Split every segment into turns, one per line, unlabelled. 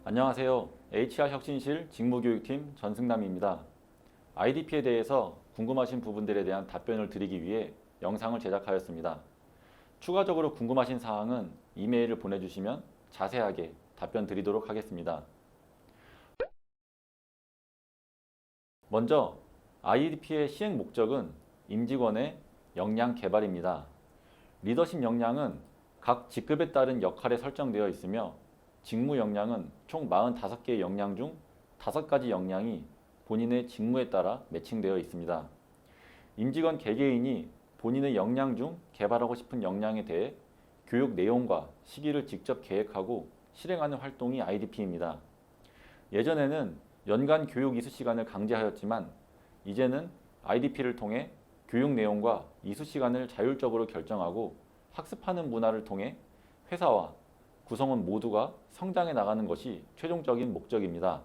안녕하세요. HR 혁신실 직무교육팀 전승남입니다. IDP에 대해서 궁금하신 부분들에 대한 답변을 드리기 위해 영상을 제작하였습니다. 추가적으로 궁금하신 사항은 이메일을 보내주시면 자세하게 답변 드리도록 하겠습니다. 먼저 IDP의 시행 목적은 임직원의 역량 개발입니다. 리더십 역량은 각 직급에 따른 역할에 설정되어 있으며 직무 역량은 총 45개의 역량 중 5가지 역량이 본인의 직무에 따라 매칭되어 있습니다. 임직원 개개인이 본인의 역량 중 개발하고 싶은 역량에 대해 교육 내용과 시기를 직접 계획하고 실행하는 활동이 IDP입니다. 예전에는 연간 교육 이수 시간을 강제하였지만 이제는 IDP를 통해 교육 내용과 이수 시간을 자율적으로 결정하고 학습하는 문화를 통해 회사와 구성원 모두가 성장해 나가는 것이 최종적인 목적입니다.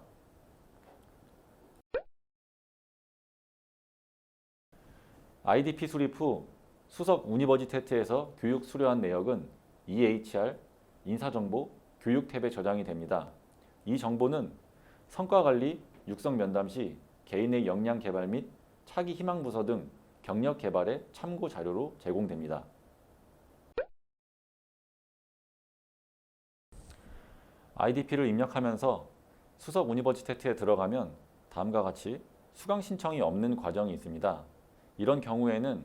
IDP 수립 후 수석 우니버지테트에서 교육 수료한 내역은 EHR, 인사정보, 교육 탭에 저장이 됩니다. 이 정보는 성과관리, 육성 면담 시 개인의 역량 개발 및 차기 희망 부서 등 경력 개발의 참고 자료로 제공됩니다. IDP를 입력하면서 수석 우니버시테트에 들어가면 다음과 같이 수강 신청이 없는 과정이 있습니다. 이런 경우에는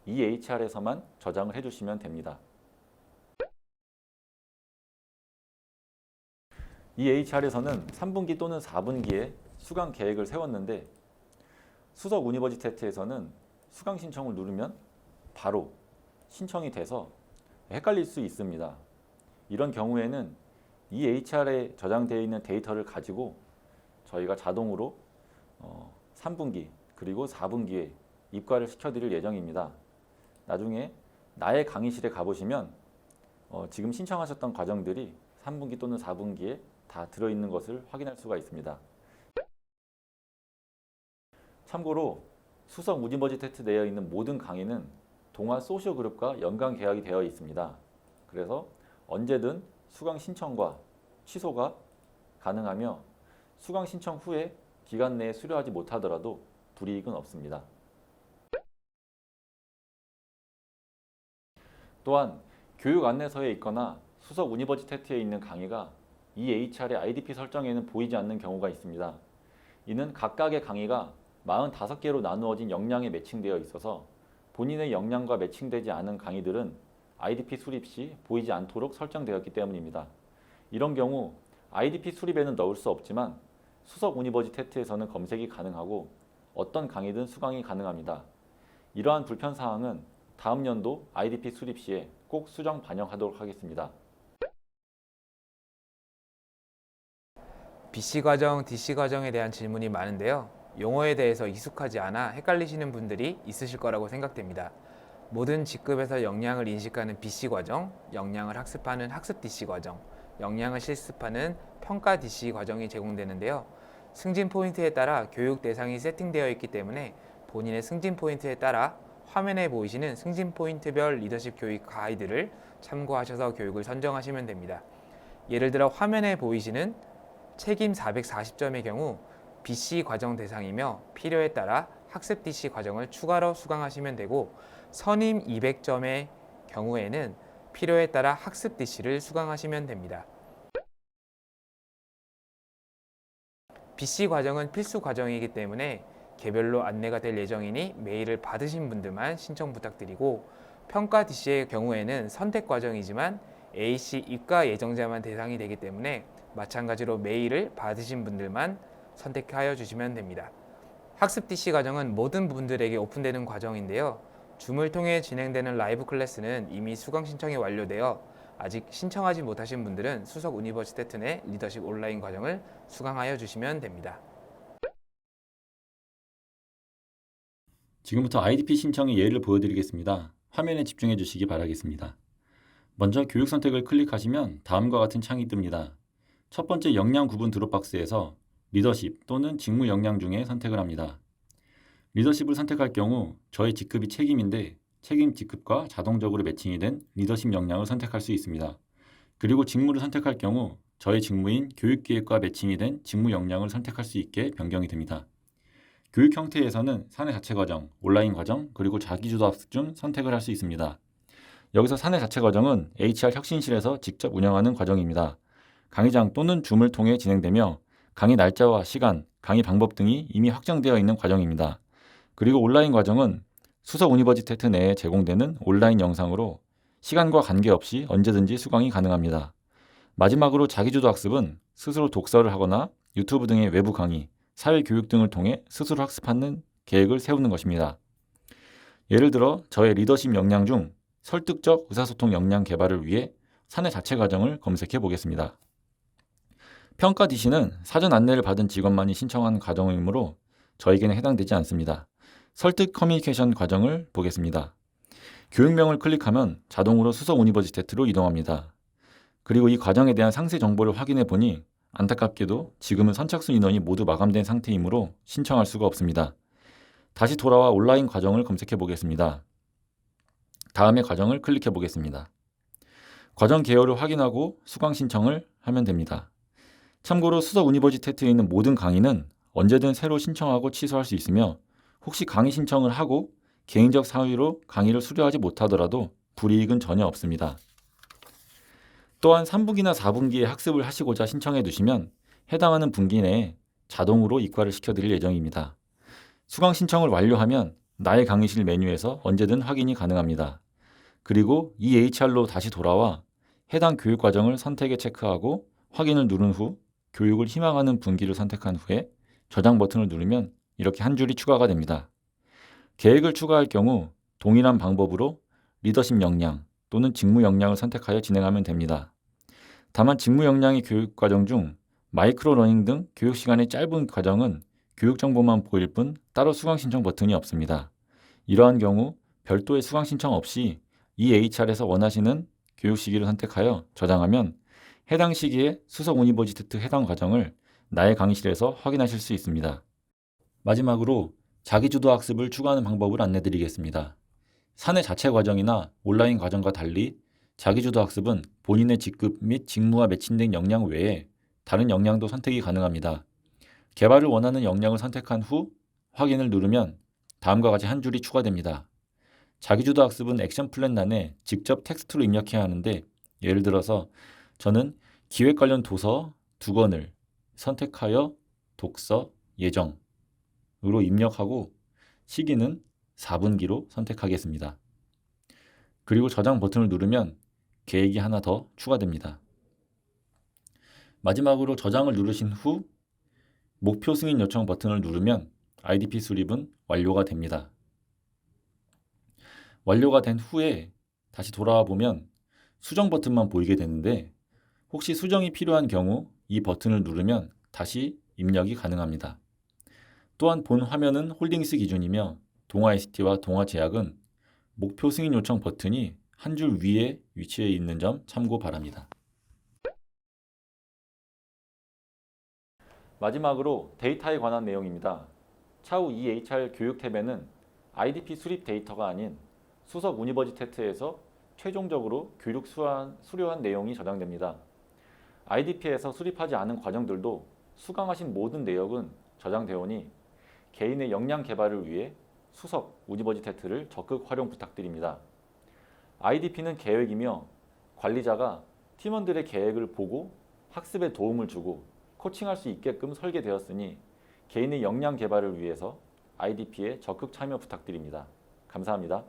EHR에서만 저장을 해주시면 됩니다. EHR에서는 3분기 또는 4분기에 수강 계획을 세웠는데 수석 우니버시테트에서는 수강 신청을 누르면 바로 신청이 돼서 헷갈릴 수 있습니다. 이런 경우에는 EHR에 저장되어 있는 데이터를 가지고 저희가 자동으로 3분기 그리고 4분기에 입과를 시켜드릴 예정입니다. 나중에 나의 강의실에 가보시면 지금 신청하셨던 과정들이 3분기 또는 4분기에 다 들어있는 것을 확인할 수가 있습니다. 참고로 수석 우니버시테트 내에 있는 모든 강의는 동아 소시오그룹과 연관 계약이 되어 있습니다. 그래서 언제든 수강 신청과 취소가 가능하며 수강 신청 후에 기간 내에 수료하지 못하더라도 불이익은 없습니다. 또한 교육 안내서에 있거나 수석 우니버시테트에 있는 강의가 EHR의 IDP 설정에는 보이지 않는 경우가 있습니다. 이는 각각의 강의가 45개로 나누어진 역량에 매칭되어 있어서 본인의 역량과 매칭되지 않은 강의들은 IDP 수립 시 보이지 않도록 설정되었기 때문입니다. 이런 경우 IDP 수립에는 넣을 수 없지만 수석 우니버시테트에서는 검색이 가능하고 어떤 강의든 수강이 가능합니다. 이러한 불편사항은 다음 연도 IDP 수립 시에 꼭 수정 반영하도록 하겠습니다.
BC 과정, DC 과정에 대한 질문이 많은데요. 용어에 대해서 익숙하지 않아 헷갈리시는 분들이 있으실 거라고 생각됩니다. 모든 직급에서 역량을 인식하는 BC 과정, 역량을 학습하는 학습 DC 과정, 역량을 실습하는 평가 DC 과정이 제공되는데요. 승진 포인트에 따라 교육 대상이 세팅되어 있기 때문에 본인의 승진 포인트에 따라 화면에 보이시는 승진 포인트별 리더십 교육 가이드를 참고하셔서 교육을 선정하시면 됩니다. 예를 들어 화면에 보이시는 책임 440점의 경우 BC 과정 대상이며 필요에 따라 학습 DC 과정을 추가로 수강하시면 되고 선임 200점의 경우에는 필요에 따라 학습 DC를 수강하시면 됩니다. BC 과정은 필수 과정이기 때문에 개별로 안내가 될 예정이니 메일을 받으신 분들만 신청 부탁드리고 평가 DC의 경우에는 선택 과정이지만 AC 입가 예정자만 대상이 되기 때문에 마찬가지로 메일을 받으신 분들만 선택하여 주시면 됩니다. 학습 DC 과정은 모든 분들에게 오픈되는 과정인데요. 줌을 통해 진행되는 라이브 클래스는 이미 수강 신청이 완료되어 아직 신청하지 못하신 분들은 수석 우니버시테트 내 리더십 온라인 과정을 수강하여 주시면 됩니다.
지금부터 IDP 신청의 예를 보여드리겠습니다. 화면에 집중해 주시기 바라겠습니다. 먼저 교육 선택을 클릭하시면 다음과 같은 창이 뜹니다. 첫 번째 역량 구분 드롭박스에서 리더십 또는 직무 역량 중에 선택을 합니다. 리더십을 선택할 경우 저의 직급이 책임인데 책임 직급과 자동적으로 매칭이 된 리더십 역량을 선택할 수 있습니다. 그리고 직무를 선택할 경우 저의 직무인 교육기획과 매칭이 된 직무 역량을 선택할 수 있게 변경이 됩니다. 교육 형태에서는 사내 자체 과정, 온라인 과정, 그리고 자기주도 학습 중 선택을 할 수 있습니다. 여기서 사내 자체 과정은 HR 혁신실에서 직접 운영하는 과정입니다. 강의장 또는 줌을 통해 진행되며 강의 날짜와 시간, 강의 방법 등이 이미 확정되어 있는 과정입니다. 그리고 온라인 과정은 수석 우니버시테트 내에 제공되는 온라인 영상으로 시간과 관계없이 언제든지 수강이 가능합니다. 마지막으로 자기주도 학습은 스스로 독서를 하거나 유튜브 등의 외부 강의, 사회교육 등을 통해 스스로 학습하는 계획을 세우는 것입니다. 예를 들어 저의 리더십 역량 중 설득적 의사소통 역량 개발을 위해 사내 자체 과정을 검색해 보겠습니다. 평가 DC는 사전 안내를 받은 직원만이 신청한 과정이므로 저에게는 해당되지 않습니다. 설득 커뮤니케이션 과정을 보겠습니다. 교육명을 클릭하면 자동으로 수석 우니버시테트로 이동합니다. 그리고 이 과정에 대한 상세 정보를 확인해 보니 안타깝게도 지금은 선착순 인원이 모두 마감된 상태이므로 신청할 수가 없습니다. 다시 돌아와 온라인 과정을 검색해 보겠습니다. 다음의 과정을 클릭해 보겠습니다. 과정 개요를 확인하고 수강 신청을 하면 됩니다. 참고로 수석 우니버시테트에 있는 모든 강의는 언제든 새로 신청하고 취소할 수 있으며 혹시 강의 신청을 하고 개인적 사유로 강의를 수료하지 못하더라도 불이익은 전혀 없습니다. 또한 3분기나 4분기에 학습을 하시고자 신청해 두시면 해당하는 분기 내에 자동으로 이과를 시켜드릴 예정입니다. 수강 신청을 완료하면 나의 강의실 메뉴에서 언제든 확인이 가능합니다. 그리고 이 HR로 다시 돌아와 해당 교육 과정을 선택에 체크하고 확인을 누른 후 교육을 희망하는 분기를 선택한 후에 저장 버튼을 누르면 이렇게 한 줄이 추가가 됩니다. 계획을 추가할 경우 동일한 방법으로 리더십 역량 또는 직무 역량을 선택하여 진행하면 됩니다. 다만 직무 역량의 교육 과정 중 마이크로 러닝 등 교육 시간이 짧은 과정은 교육 정보만 보일 뿐 따로 수강 신청 버튼이 없습니다. 이러한 경우 별도의 수강 신청 없이 이 HR에서 원하시는 교육 시기를 선택하여 저장하면 해당 시기에 수석 우니버시테트 해당 과정을 나의 강의실에서 확인하실 수 있습니다. 마지막으로 자기주도 학습을 추가하는 방법을 안내드리겠습니다. 사내 자체 과정이나 온라인 과정과 달리 자기주도 학습은 본인의 직급 및 직무와 매칭된 역량 외에 다른 역량도 선택이 가능합니다. 개발을 원하는 역량을 선택한 후 확인을 누르면 다음과 같이 한 줄이 추가됩니다. 자기주도 학습은 액션 플랜란에 직접 텍스트로 입력해야 하는데 예를 들어서 저는 기획 관련 도서 2권을 선택하여 독서 예정으로 입력하고 시기는 4분기로 선택하겠습니다. 그리고 저장 버튼을 누르면 계획이 하나 더 추가됩니다. 마지막으로 저장을 누르신 후 목표 승인 요청 버튼을 누르면 IDP 수립은 완료가 됩니다. 완료가 된 후에 다시 돌아와 보면 수정 버튼만 보이게 되는데 혹시 수정이 필요한 경우 이 버튼을 누르면 다시 입력이 가능합니다. 또한 본 화면은 홀딩스 기준이며 동화 ST와 동화 제약은 목표 승인 요청 버튼이 한 줄 위에 위치해 있는 점 참고 바랍니다. 마지막으로 데이터에 관한 내용입니다. 차후 EHR 교육 탭에는 IDP 수립 데이터가 아닌 수석 우니버시테트에서 최종적으로 교육 수료한 내용이 저장됩니다. IDP에서 수립하지 않은 과정들도 수강하신 모든 내역은 저장되오니 개인의 역량 개발을 위해 수석 우니버시테트를 적극 활용 부탁드립니다. IDP는 계획이며 관리자가 팀원들의 계획을 보고 학습에 도움을 주고 코칭할 수 있게끔 설계되었으니 개인의 역량 개발을 위해서 IDP에 적극 참여 부탁드립니다. 감사합니다.